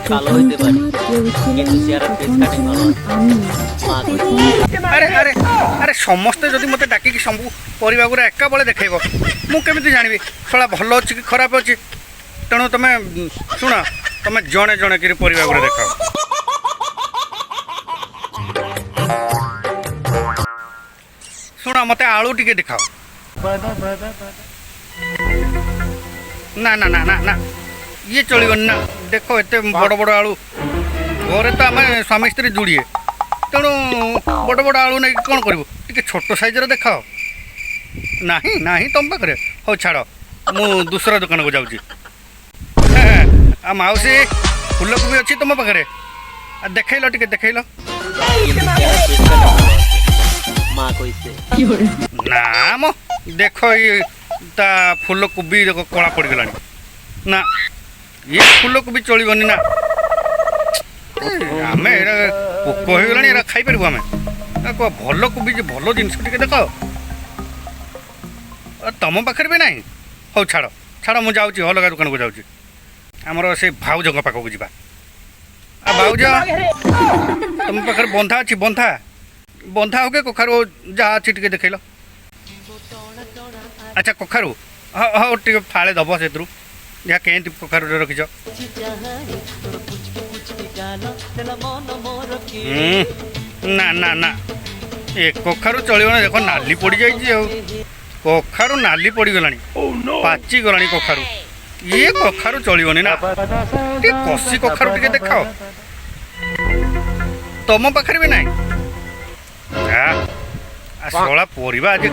কালো হইতে পারে কিন্তু চেহারা ফেস কাটিং ভালো হয়। মা কইছে আরে আরে আরে সমস্তে যদি মতে ডাকিকি ସବୁ ପରିବାଗୁରା ଏକା ବେଳେ ଦେଖେଇବ ମୁଁ କେମିତି ଜାଣିବି ଶଳା ଭଲ ଅଛି କି ଖରାପ ଅଛି। ତେଣୁ ତମେ ଶୁଣ ତମେ ଜଣେ ଜଣେ କିରି ପରିବାଗୁରା ଦେଖାଅ। ଶୁଣ ମତେ ଆଳୁ ଟିକେ ଦେଖାଅ। ନା ନା ନା ନା ନା ଇଏ ଚଳିବନି ନା। ଦେଖ ଏତେ ବଡ଼ ବଡ଼ ଆଳୁ ଘରେ ତ ଆମେ ସ୍ୱାମୀ ସ୍ତ୍ରୀ ଯୋଡ଼ିଏ ତେଣୁ ବଡ଼ ବଡ଼ ଆଳୁ ନେଇକି କ'ଣ କରିବୁ ଟିକେ ଛୋଟ ସାଇଜ୍ର ଦେଖାଅ। ନାହିଁ ନାହିଁ ତମ ପାଖରେ ହଉ ଛାଡ଼ ମୁଁ ଦୁସରା ଦୋକାନକୁ ଯାଉଛି। ଆଉ ମାଉସୀ ଫୁଲକୋବି ଅଛି ତମ ପାଖରେ ଦେଖେଇଲ ଟିକେ ଦେଖେଇଲ। কিন্তু চেহারা ফেস কাটিং ভালো আছে। মা কইছে ନା ମ ଦେଖ ଇଏ ତା ଫୁଲକୋବି ଦେଖ କଳା ପଡ଼ିଗଲାଣି। ନା ଇଏ ଫୁଲକୋବି ଚଳିବନି ନା। ଆମେ ଏରା ପୋକ ହେଇଗଲାଣି ଏରା ଖାଇପାରିବୁ ଆମେ। କୁହ ଭଲ କୋବି ଯେ ଭଲ ଜିନିଷ ଟିକେ ଦେଖ। ତମ ପାଖରେ ବି ନାହିଁ। ହଉ ଛାଡ଼ ଛାଡ଼ ମୁଁ ଯାଉଛି ଅଲଗା ଦୋକାନକୁ ଯାଉଛି। ଆମର ସେ ଭାଉଜଙ୍କ ପାଖକୁ ଯିବା। ଆଉ ଭାଉଜ ତମ ପାଖରେ ବନ୍ଧା ଅଛି ବନ୍ଧା ବନ୍ଧା ହଉ କି କଖାରୁ ଯାହା ଅଛି ଟିକେ ଦେଖେଇଲ। ଆଚ୍ଛା କଖାରୁ ହଉ ଟିକେ ଫାଳେ ଦେବ ସେଥିରୁ ଯାହା କେମିତି କଖାରୁରେ ରଖିଛ। ନା ନା ନା ଏ କଖାରୁ ଚଳିବ ନା। ଦେଖ ନାଲି ପଡ଼ିଯାଇଛି ଆଉ କଖାରୁ ନାଲି ପଡ଼ିଗଲାଣି ପାଚିଗଲାଣି କଖାରୁ। ଇଏ କଖାରୁ ଚଳିବନି ନା। ଟିକେ କଷି କଖାରୁ ଟିକେ ଦେଖାଅ। ତମ ପାଖରେ ବି ନାହିଁ। ଶଳା ପରିବା ଆଜି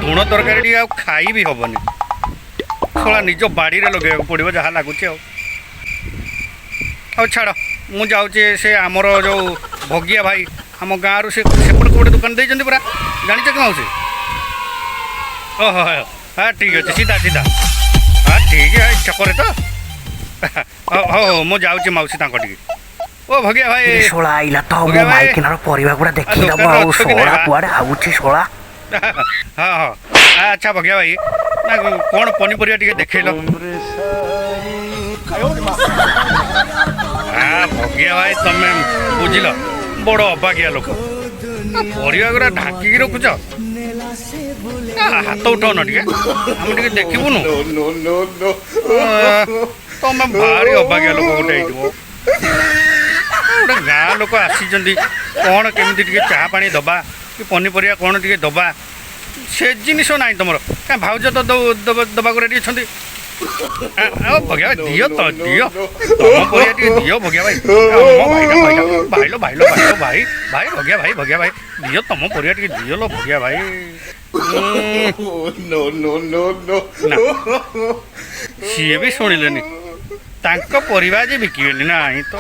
ତୁଣ ତରକାରୀ ଟିକେ ଆଉ ଖାଇ ବି ହବନି। ଶଳା ନିଜ ବାଡ଼ିରେ ଲଗେଇବାକୁ ପଡ଼ିବ ଯାହା ଲାଗୁଛି ଆଉ। ହଉ ଛାଡ଼ ମୁଁ ଯାଉଛି ସେ ଆମର ଯେଉଁ ଭଗିଆ ଭାଇ ଆମ ଗାଁରୁ ସେ ସେପଟେ ଗୋଟେ ଦୋକାନ ଦେଇଛନ୍ତି ପରା ଜାଣିଛ କି ମାଉସୀ? ଓହୋ ହଁ ଠିକ୍ ଅଛି ସିଧା ସିଧା ହଁ ଠିକ୍ ଛକରେ ତ। ହଉ ହଉ ମୁଁ ଯାଉଛି ମାଉସୀ ତାଙ୍କ ଟିକେ। ଓ ଭଗିଆ ଭାଇ ଶୋଳା ଆଇଲା ତ ଭଗିଆ ମୋ ଭାଇ ମାଇକିନାର ପରିବା ଗୁଡ଼ା ଦେଖିଦବ ଦୋକାନରେ ଆଉ ଅଛ କି ଶୋଳା ନାଇଁ ବା? କୁଆଡ଼େ ଆଉଛି ଶୋଳା। ହଁ ହଁ ଆଚ୍ଛା ଭଗିଆ ଭାଇ ନା କ'ଣ ପନିପରିବା ଟିକେ ଦେଖେଇଲ। ଭଗିଆ ଭାଇ ତମେ ବୁଝିଲ ବଡ଼ ଅବାଗିଆ ଲୋକ। ପରିବା ଗୁଡ଼ା ଢାଙ୍କିକି ରଖୁଛ। ହାତ ଉଠାଉନ ଟିକେ ଆମେ ଟିକେ ଦେଖିବୁନୁ। ତମେ ଭାରି ଅବାଗିଆ ଲୋକ ଗୋଟେ ହେଇଥିବ। ଗୋଟେ ଗାଁ ଲୋକ ଆସିଛନ୍ତି କ'ଣ କେମିତି ଟିକେ ଚାହା ପାଣି ଦେବା କି ପନିପରିବା କ'ଣ ଟିକେ ଦେବା ସେ ଜିନିଷ ନାହିଁ ତମର। କାଇଁ ଭାଉଜ ତ ଦେବାକୁ ରେଡ଼ି ଅଛନ୍ତି। ଆଉ ଭଗିଆ ଭାଇ ଦିଅ ତ ଦିଅ ତମ ପରିବା ଟିକେ ଦିଅ ଭଗିଆ ଭାଇ। ଭାଇଲ ଭାଇଲ ଭାଇଲ ଭାଇ ଭାଇ ଭଗିଆ ଭାଇ ଦିଅ ତମ ପରିବା ଟିକେ ଦିଅ ଲୋ ଭଗିଆ ଭାଇ। ନା ସିଏ ବି ଶୁଣିଲେନି ତାଙ୍କ ପରିବା ଆଜି ବିକିବେନି ନାହିଁ ତ।